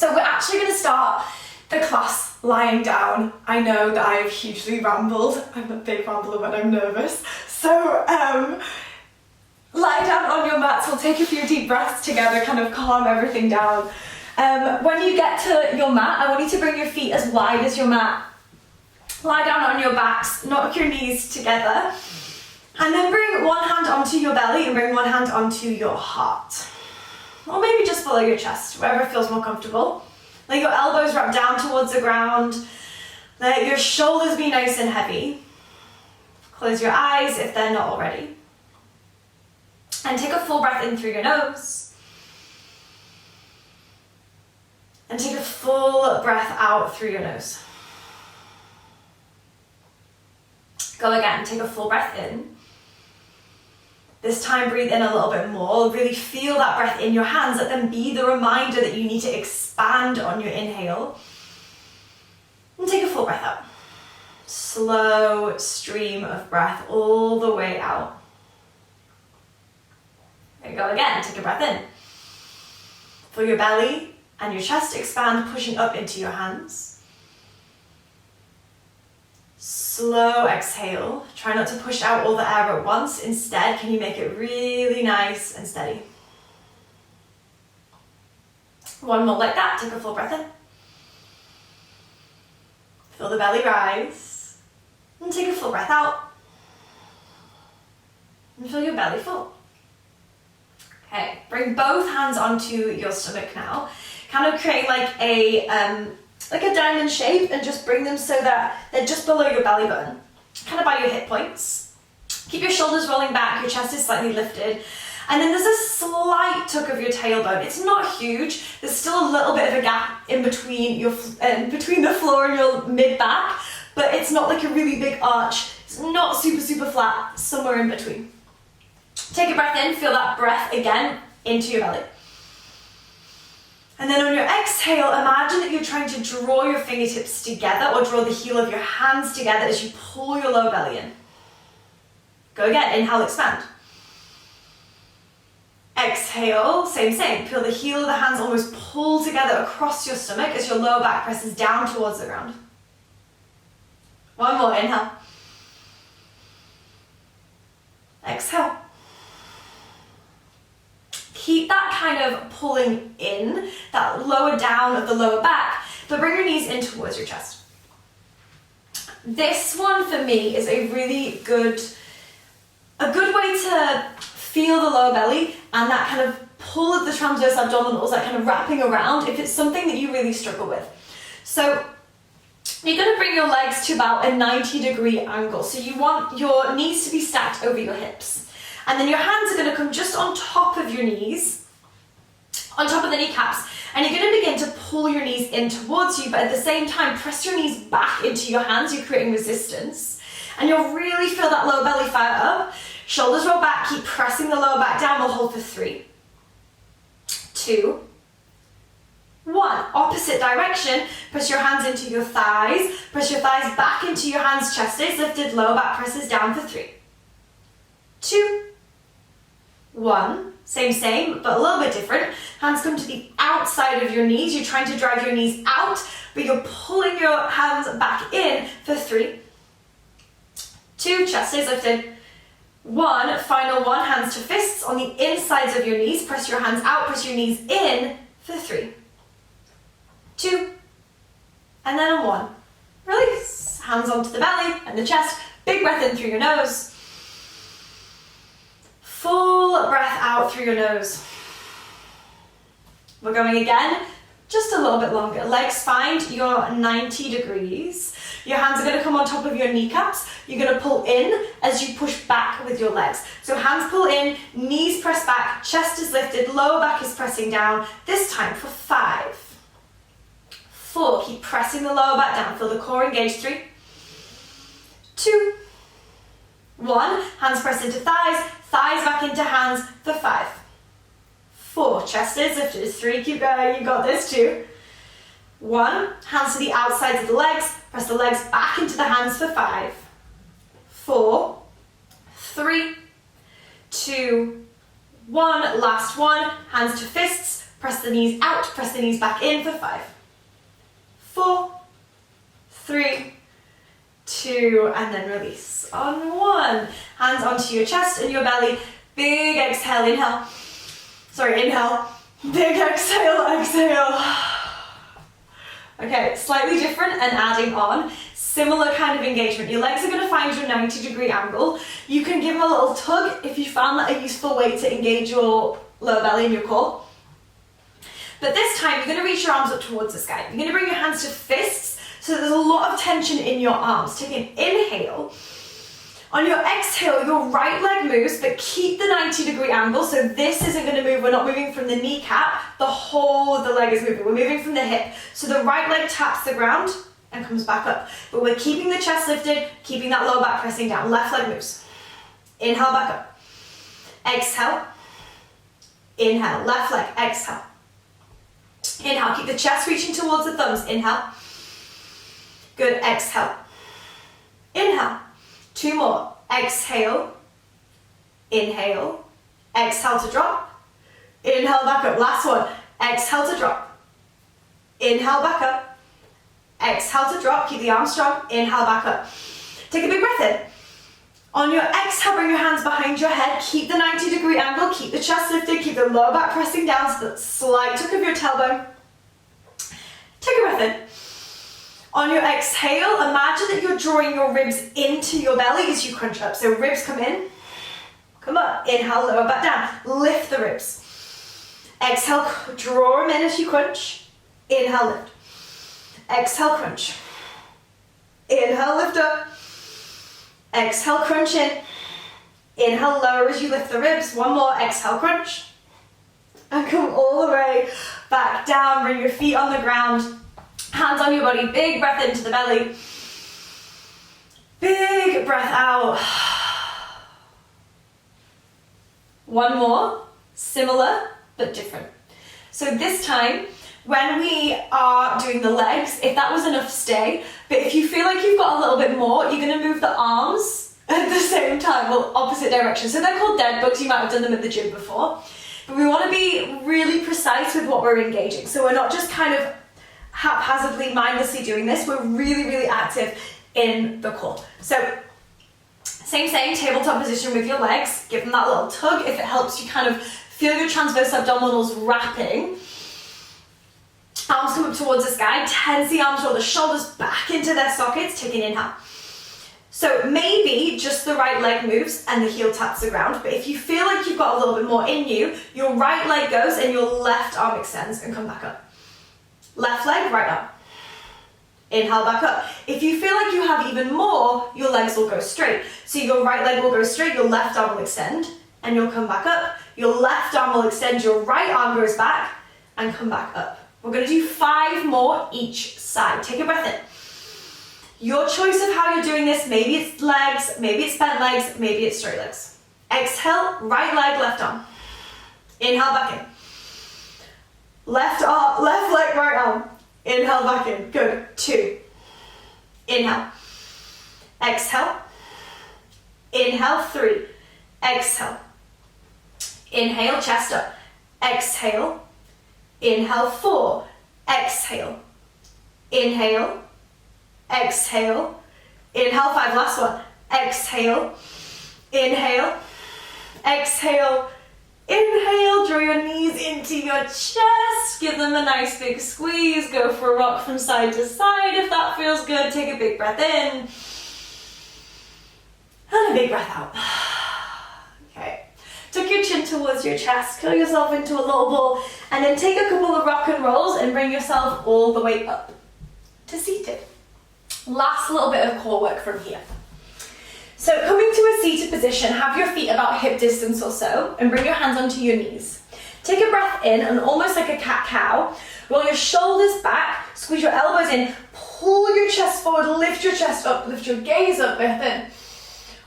So we're actually going to start the class lying down. I know that I have hugely rambled. I'm a big rambler when I'm nervous. So lie down on your mats. We'll take a few deep breaths together, kind of calm everything down. When you get to your mat, I want you to bring your feet as wide as your mat. Lie down on your backs, knock your knees together, and then bring one hand onto your belly and bring one hand onto your heart. Or maybe just below your chest, wherever feels more comfortable. Let your elbows wrap down towards the ground. Let your shoulders be nice and heavy. Close your eyes if they're not already. And take a full breath in through your nose. And take a full breath out through your nose. Go again, take a full breath in. This time breathe in a little bit more. Really feel that breath in your hands. Let them be the reminder that you need to expand on your inhale. And take a full breath out. Slow stream of breath all the way out. There you go again, take a breath in. Feel your belly and your chest expand, pushing up into your hands. Slow exhale. Try not to push out all the air at once. Instead, can you make it really nice and steady? One more like that. Take a full breath in. Feel the belly rise. And take a full breath out. And feel your belly full. Okay, bring both hands onto your stomach now. Kind of create like a diamond shape and just bring them so that they're just below your belly button, kind of by your hip points. Keep your shoulders rolling back, your chest is slightly lifted. And then there's a slight tuck of your tailbone. It's not huge. There's still a little bit of a gap in between between the floor and your mid-back, but it's not like a really big arch. It's not super flat, somewhere in between. Take a breath in, feel that breath again into your belly. And then on your exhale, imagine that you're trying to draw your fingertips together or draw the heel of your hands together as you pull your lower belly in. Go again, inhale, expand. Exhale, same. Feel the heel of the hands almost pull together across your stomach as your lower back presses down towards the ground. One more, inhale. Exhale. Keep that kind of pulling in, that lower down of the lower back, but bring your knees in towards your chest. This one for me is a really good way to feel the lower belly and that kind of pull of the transverse abdominals, that kind of wrapping around if it's something that you really struggle with. So you're going to bring your legs to about a 90-degree angle. So you want your knees to be stacked over your hips. And then your hands are going to come just on top of your knees, on top of the kneecaps, and you're going to begin to pull your knees in towards you, but at the same time, press your knees back into your hands. You're creating resistance. And you'll really feel that lower belly fire up. Shoulders roll back, keep pressing the lower back down. We'll hold for 3, 2, 1. Opposite direction. Press your hands into your thighs. Press your thighs back into your hands. Chest stays lifted. Lower back presses down for 3, 2, 1. Same, but a little bit different. Hands come to the outside of your knees. You're trying to drive your knees out, but you're pulling your hands back in for 3, 2, chest stays lifted. 1, final one, hands to fists on the insides of your knees. Press your hands out, press your knees in for 3, 2, and then a 1. Release. Hands onto the belly and the chest. Big breath in through your nose. Full breath out through your nose. We're going again, just a little bit longer. Legs find your 90 degrees. Your hands are going to come on top of your kneecaps. You're going to pull in as you push back with your legs. So hands pull in, knees press back, chest is lifted, lower back is pressing down. This time for 5, 4, keep pressing the lower back down. Feel the core engage. 3, 2, 1, hands press into thighs, thighs back into hands for 5, 4, chest is lifted. 3, keep going, you got this. 2, 1, hands to the outsides of the legs, press the legs back into the hands for 5, 4, 3, 2, 1, last one, hands to fists, Press the knees out, press the knees back in for 5, 4, 3, 2, and then release on 1. Hands onto your chest and your belly. Big exhale, inhale. Sorry, inhale. Big exhale, exhale. Okay, slightly different and adding on. Similar kind of engagement. Your legs are going to find your 90-degree angle. You can give them a little tug if you found that a useful way to engage your lower belly and your core. But this time, you're going to reach your arms up towards the sky. You're going to bring your hands to fists, so there's a lot of tension in your arms. Take an inhale. On your exhale, your right leg moves, but keep the 90-degree angle, so this isn't going to move. We're not moving from the kneecap. The whole of the leg is moving. We're moving from the hip. So the right leg taps the ground and comes back up. But we're keeping the chest lifted, keeping that lower back pressing down. Left leg moves. Inhale, back up. Exhale. Inhale. Left leg. Exhale. Inhale. Keep the chest reaching towards the thumbs. Inhale. Good. Exhale. Inhale. 2 more. Exhale. Inhale. Exhale to drop. Inhale, back up. Last one. Exhale to drop. Inhale, back up. Exhale to drop. Keep the arms strong. Inhale, back up. Take a big breath in. On your exhale, bring your hands behind your head. Keep the 90-degree angle. Keep the chest lifted. Keep the lower back pressing down. So that slight tuck of your tailbone. Take a breath in. On your exhale, imagine that you're drawing your ribs into your belly as you crunch up. So ribs come in, come up. Inhale, lower back down. Lift the ribs. Exhale, draw them in as you crunch. Inhale, lift. Exhale, crunch. Inhale, lift up. Exhale, crunch in. Inhale, lower as you lift the ribs. 1 more. Exhale, crunch. And come all the way back down. Bring your feet on the ground. Hands on your body. Big breath into the belly. Big breath out. 1 more. Similar, but different. So this time, when we are doing the legs, if that was enough, stay. But if you feel like you've got a little bit more, you're going to move the arms at the same time, well, opposite direction. So they're called dead bugs. You might have done them at the gym before. But we want to be really precise with what we're engaging. So we're not just kind of haphazardly, mindlessly doing this. We're really, really active in the core. So same, tabletop position with your legs. Give them that little tug if it helps you kind of feel your transverse abdominals wrapping. Arms come up towards the sky. Tense the arms, roll the shoulders back into their sockets. Take an inhale. So maybe just the right leg moves and the heel taps the ground. But if you feel like you've got a little bit more in you, your right leg goes and your left arm extends and come back up. Left leg, right arm. Inhale, back up. If you feel like you have even more, your legs will go straight. So your right leg will go straight, your left arm will extend, and you'll come back up. Your left arm will extend, your right arm goes back, and come back up. We're going to do 5 more each side. Take a breath in. Your choice of how you're doing this, maybe it's legs, maybe it's bent legs, maybe it's straight legs. Exhale, right leg, left arm. Inhale, back in. Left arm, left leg, right arm. Inhale, back in. Good. 2. Inhale. Exhale. Inhale. 3. Exhale. Inhale, chest up. Exhale. Inhale, 4. Exhale. Inhale. Exhale. Inhale, 5. Last one. Exhale. Inhale. Exhale. Inhale, draw your knees into your chest. Give them a nice big squeeze. Go for a rock from side to side if that feels good. Take a big breath in. And a big breath out. Okay. Tuck your chin towards your chest. Curl yourself into a little ball. And then take a couple of rock and rolls and bring yourself all the way up to seated. Last little bit of core work from here. So coming to a seated position, have your feet about hip distance or so, and bring your hands onto your knees. Take a breath in, and almost like a cat-cow, roll your shoulders back, squeeze your elbows in, pull your chest forward, lift your chest up, lift your gaze up, breath in.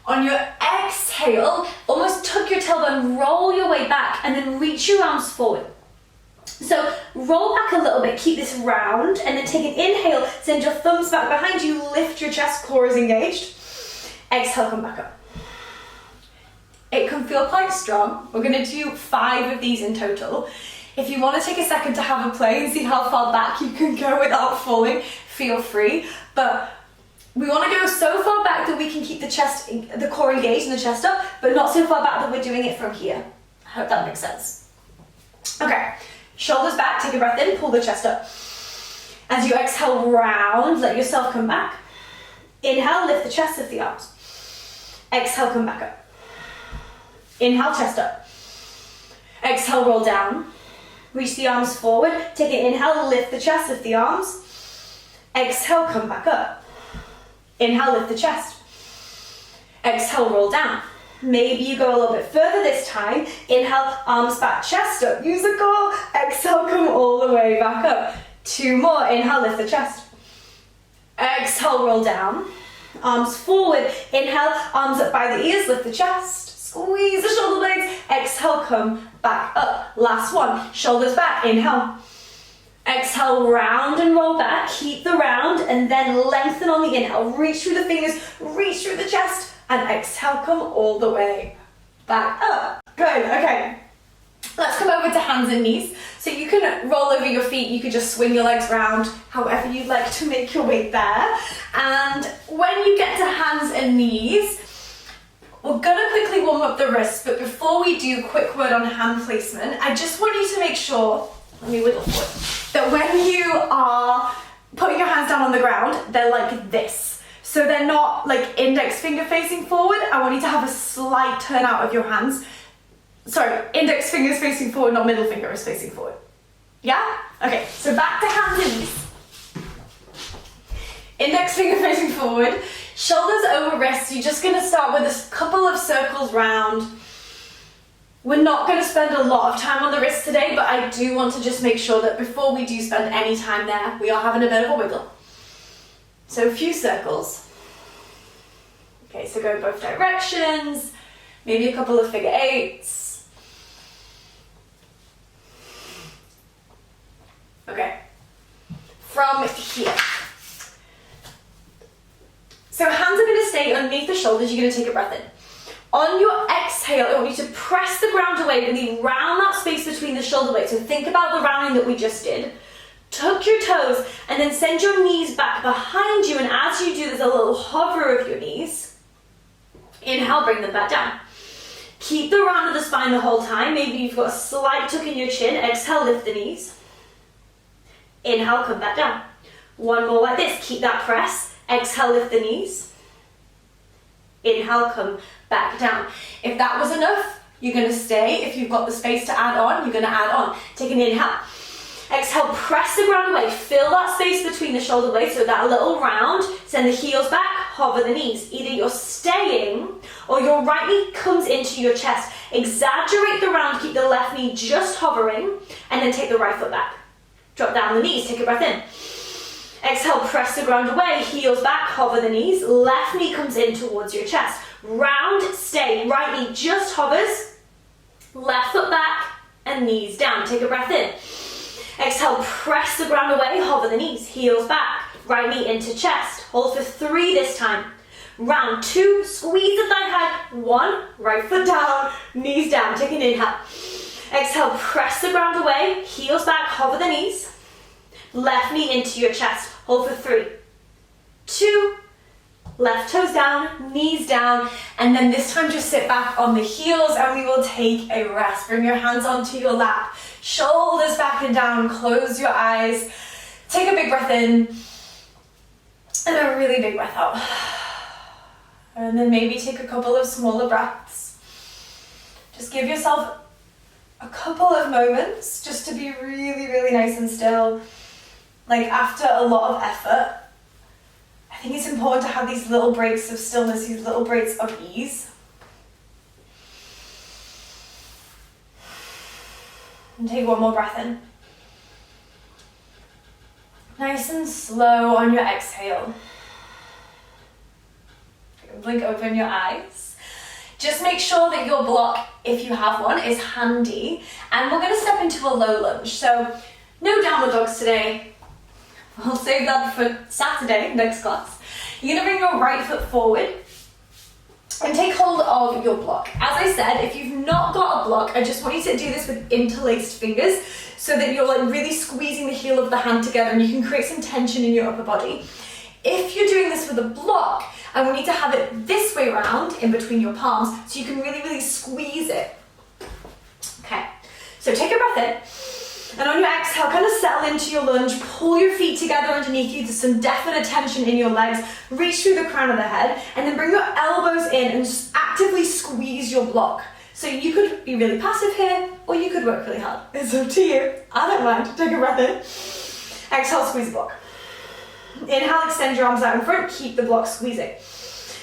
On your exhale, almost tuck your tailbone, roll your way back, and then reach your arms forward. So roll back a little bit, keep this round, and then take an inhale, send your thumbs back behind you, lift your chest, core is engaged. Exhale, come back up. It can feel quite strong. We're going to do 5 of these in total. If you want to take a second to have a play and see how far back you can go without falling, feel free. But we want to go so far back that we can keep the core engaged and the chest up, but not so far back that we're doing it from here. I hope that makes sense. Okay, shoulders back, take a breath in, pull the chest up. As you exhale, round, let yourself come back. Inhale, lift the chest, lift the arms. Exhale, come back up. Inhale, chest up. Exhale, roll down. Reach the arms forward. Take an inhale, lift the chest, lift the arms. Exhale, come back up. Inhale, lift the chest. Exhale, roll down. Maybe you go a little bit further this time. Inhale, arms back, chest up. Use the core. Exhale, come all the way back up. 2 more. Inhale, lift the chest. Exhale, roll down. Arms forward. Inhale, arms up by the ears, lift the chest. Squeeze the shoulder blades. Exhale, come back up. Last one. Shoulders back. Inhale. Exhale, round and roll back. Keep the round and then lengthen on the inhale. Reach through the fingers, reach through the chest, and exhale, come all the way back up. Good, okay. Let's come over to hands and knees. So you can roll over your feet, you could just swing your legs round, however you'd like to make your way there. And when you get to hands and knees, we're gonna quickly warm up the wrists, but before we do, quick word on hand placement. I just want you to make sure, let me wiggle forward, that when you are putting your hands down on the ground, they're like this. So they're not like index finger facing forward. I want you to have a slight turn out of your hands. Sorry, index finger is facing forward, not middle finger is facing forward. Yeah? Okay, so back to hands and knees. Index finger facing forward, shoulders over wrists. You're just gonna start with a couple of circles round. We're not going to spend a lot of time on the wrist today, but I do want to just make sure that before we do spend any time there, we are having a bit of a wiggle. So a few circles. Okay, so go both directions, maybe a couple of figure eights. Okay, from here. So hands are going to stay underneath the shoulders, you're going to take a breath in. On your exhale, I want you to press the ground away, really round that space between the shoulder blades. So think about the rounding that we just did. Tuck your toes and then send your knees back behind you. And as you do, there's a little hover of your knees. Inhale, bring them back down. Keep the round of the spine the whole time. Maybe you've got a slight tuck in your chin. Exhale, lift the knees. Inhale, come back down. One more like this. Keep that press. Exhale, lift the knees. Inhale, come back down. If that was enough, you're going to stay. If you've got the space to add on, you're going to add on. Take an inhale. Exhale, press the ground away. Fill that space between the shoulder blades, so that little round. Send the heels back, hover the knees. Either you're staying or your right knee comes into your chest. Exaggerate the round, keep the left knee just hovering, and then take the right foot back. Drop down the knees, take a breath in. Exhale, press the ground away, heels back, hover the knees. Left knee comes in towards your chest. Round, stay. Right knee just hovers. Left foot back and knees down. Take a breath in. Exhale, press the ground away, hover the knees. Heels back, right knee into chest. Hold for 3 this time. Round 2, squeeze the thigh high. 1, right foot down, knees down. Take an inhale. Exhale, press the ground away, heels back, hover the knees. Left knee into your chest. Hold for 3, 2, left toes down, knees down, and then this time just sit back on the heels and we will take a rest. Bring your hands onto your lap, shoulders back and down, close your eyes, take a big breath in, and a really big breath out. And then maybe take a couple of smaller breaths. Just give yourself a couple of moments just to be really, really nice and still. Like after a lot of effort, I think it's important to have these little breaks of stillness, these little breaks of ease. And take one more breath in. Nice and slow on your exhale. Blink open your eyes. Just make sure that your block, if you have one, is handy. And we're going to step into a low lunge. So no downward dogs today. I'll save that for Saturday, next class. You're going to bring your right foot forward. and take hold of your block. As I said, if you've not got a block, I just want you to do this with interlaced fingers so that you're like really squeezing the heel of the hand together and you can create some tension in your upper body. If you're doing this with a block, I want you to have it this way around in between your palms so you can really, really squeeze it. Okay, so take a breath in, and on your exhale, kind of settle into your lunge, pull your feet together underneath you, there's some definite tension in your legs, reach through the crown of the head, and then bring your elbows in and just actively squeeze your block. So you could be really passive here, or you could work really hard. It's up to you. I don't mind. Take a breath in. Exhale, squeeze the block. Inhale, extend your arms out in front, keep the block squeezing.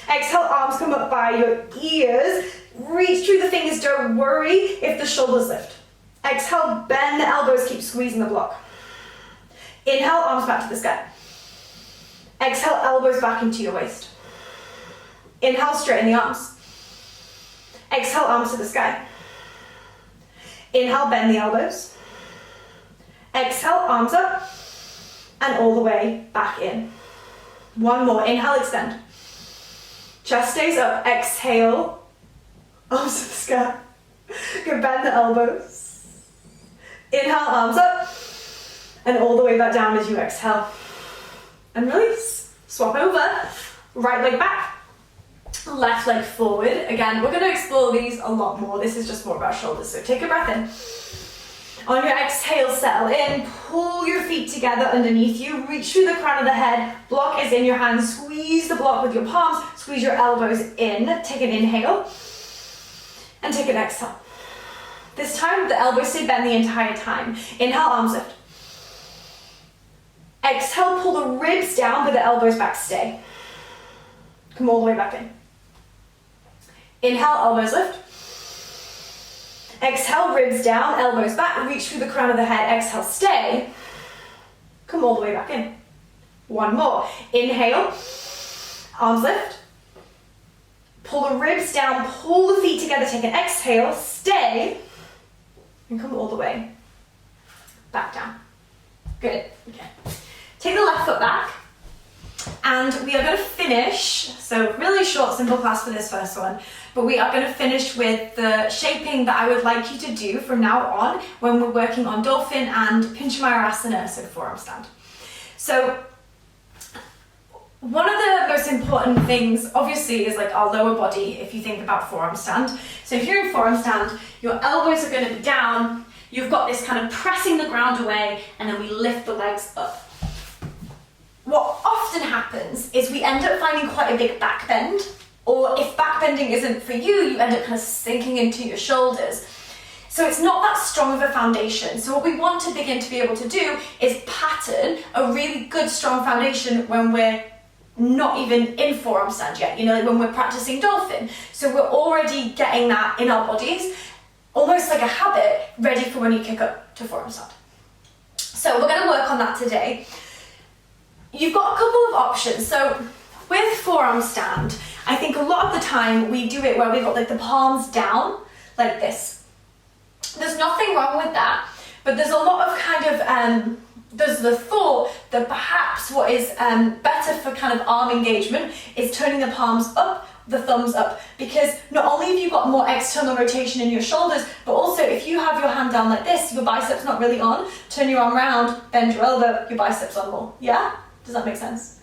Exhale, arms come up by your ears. Reach through the fingers, don't worry if the shoulders lift. Exhale, bend the elbows, keep squeezing the block. Inhale, arms back to the sky. Exhale, elbows back into your waist. Inhale, straighten the arms. Exhale, arms to the sky. Inhale, bend the elbows. Exhale, arms up. And all the way back in. One more, inhale, extend. Chest stays up, exhale, arms to the sky. Good, bend the elbows. Inhale, arms up, and all the way back down as you exhale. And release. Swap over, right leg back, left leg forward. Again, we're gonna explore these a lot more. This is just more about shoulders, so take a breath in. On your exhale, settle in, pull your feet together underneath you, reach through the crown of the head, block is in your hands, squeeze the block with your palms, squeeze your elbows in, take an inhale, and take an exhale. This time, the elbows stay bent the entire time. Inhale, arms lift. Exhale, pull the ribs down, but the elbows back stay. Come all the way back in. Inhale, elbows lift. Exhale, ribs down, elbows back, reach through the crown of the head, exhale, stay. Come all the way back in. One more. Inhale, arms lift. Pull the ribs down, pull the feet together, take an exhale, stay, and come all the way back down. Good, okay. Take the left foot back, and we are going to finish, so really short, simple class for this first one, but we are going to finish with the shaping that I would like you to do from now on when we're working on Dolphin and Pinchamayurasana, so forearm stand. So one of the most important things, obviously, is like our lower body if you think about forearm stand. So if you're in forearm stand, your elbows are going to be down, you've got this kind of pressing the ground away, and then we lift the legs up. What often happens is we end up finding quite a big back bend, or if back bending isn't for you, you end up kind of sinking into your shoulders. So it's not that strong of a foundation. So what we want to begin to be able to do is pattern a really good, strong foundation when we're not even in forearm stand yet, you know, like when we're practicing Dolphin. So we're already getting that in our bodies, almost like a habit, ready for when you kick up to forearm stand. So we're going to work on that today. You've got a couple of options. So with forearm stand, I think a lot of the time we do it where we've got like the palms down, like this. There's nothing wrong with that, but there's a lot of kind of, there's the thought that perhaps what is better for kind of arm engagement is turning the palms up, the thumbs up, because not only have you got more external rotation in your shoulders, but also if you have your hand down like this, your biceps not really on, turn your arm around, bend your elbow, your biceps on more. Yeah? Does that make sense?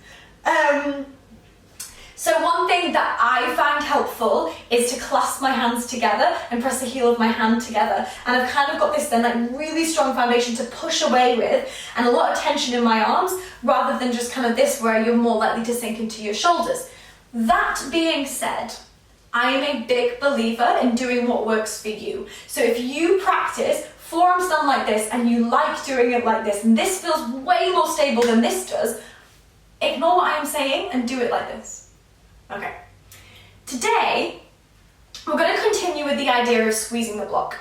So one thing that I find helpful is to clasp my hands together and press the heel of my hand together. And I've kind of got this then like really strong foundation to push away with and a lot of tension in my arms rather than just kind of this where you're more likely to sink into your shoulders. That being said, I am a big believer in doing what works for you. So if you practice forearm stand like this and you like doing it like this and this feels way more stable than this does, ignore what I am saying and do it like this. Okay, today we're going to continue with the idea of squeezing the block.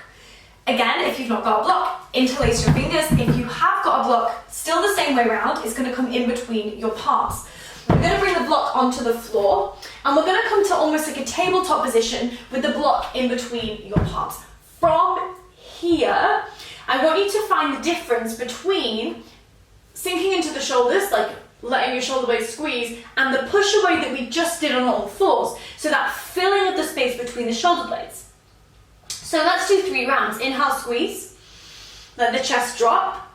Again, if you've not got a block, interlace your fingers. If you have got a block, still the same way around, it's going to come in between your palms. We're going to bring the block onto the floor and we're going to come to almost like a tabletop position with the block in between your palms. From here, I want you to find the difference between sinking into the shoulders, like letting your shoulder blades squeeze, and the push away that we just did on all fours. So that filling of the space between the shoulder blades. So let's do 3 rounds. Inhale, squeeze. Let the chest drop.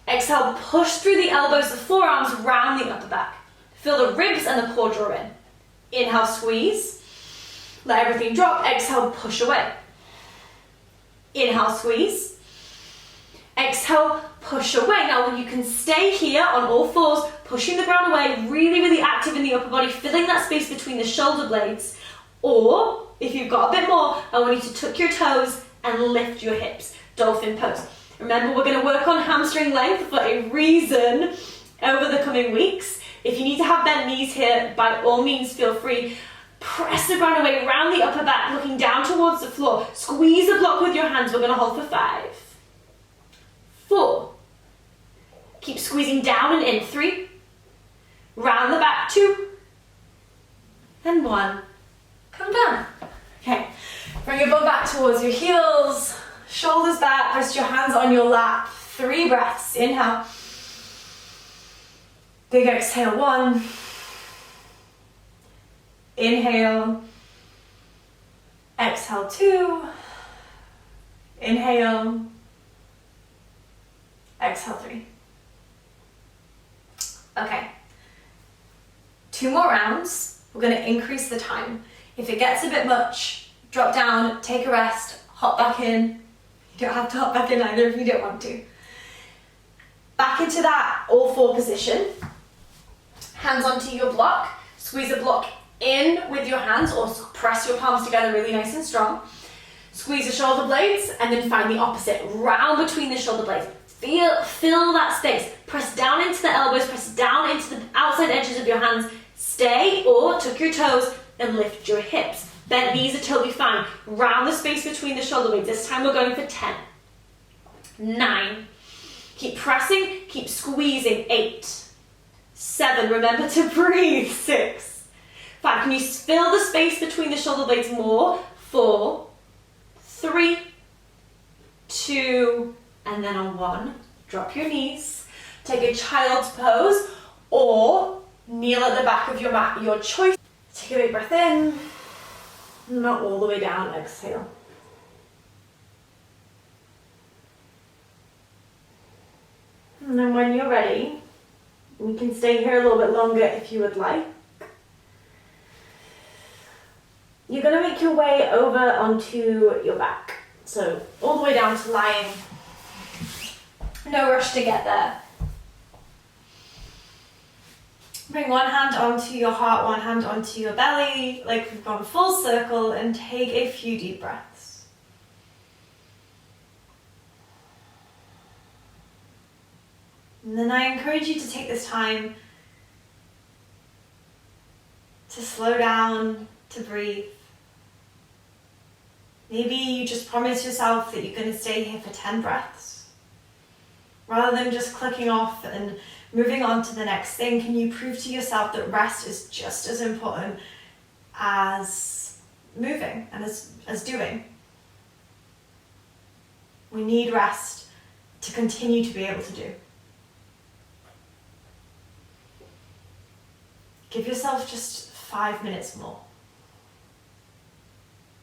Exhale, push through the elbows, the forearms, round the upper back. Feel the ribs and the core draw in. Inhale, squeeze. Let everything drop. Exhale, push away. Inhale, squeeze. Exhale, push away. Now you can stay here on all fours, pushing the ground away, really, really active in the upper body, filling that space between the shoulder blades. Or, if you've got a bit more, I want you to tuck your toes and lift your hips. Dolphin pose. Remember, we're going to work on hamstring length for a reason over the coming weeks. If you need to have bent knees here, by all means, feel free. Press the ground away, round the upper back, looking down towards the floor. Squeeze the block with your hands. We're going to hold for 5, 4. Keep squeezing down and in. 3. Round the back. 2. And 1. Come down. Okay. Bring your bum back towards your heels. Shoulders back. Rest your hands on your lap. 3 breaths. Inhale. Big exhale. 1. Inhale. Exhale. 2. Inhale. Exhale. 3. Okay. 2 more rounds. We're going to increase the time. If it gets a bit much, drop down, take a rest, hop back in. You don't have to hop back in either if you don't want to. Back into that all 4 position. Hands onto your block. Squeeze the block in with your hands or press your palms together really nice and strong. Squeeze the shoulder blades and then find the opposite. Round between the shoulder blades. Fill that space. Press down into the elbows, press down into the outside edges of your hands. Stay or tuck your toes and lift your hips. Bent knees are totally fine. Round the space between the shoulder blades. This time we're going for 10. 9. Keep pressing, keep squeezing. 8. 7. Remember to breathe. 6. 5. Can you fill the space between the shoulder blades more? 4. 3. 2. And then on 1, drop your knees. Take a child's pose or kneel at the back of your mat, your choice. Take a big breath in, not all the way down, exhale. And then when you're ready, you can stay here a little bit longer if you would like. You're going to make your way over onto your back. So all the way down to lying. No rush to get there. Bring one hand onto your heart, one hand onto your belly, like we've gone full circle, and take a few deep breaths. And then I encourage you to take this time to slow down, to breathe. Maybe you just promise yourself that you're going to stay here for 10 breaths. Rather than just clicking off and moving on to the next thing, can you prove to yourself that rest is just as important as moving and as doing? We need rest to continue to be able to do. Give yourself just 5 minutes more.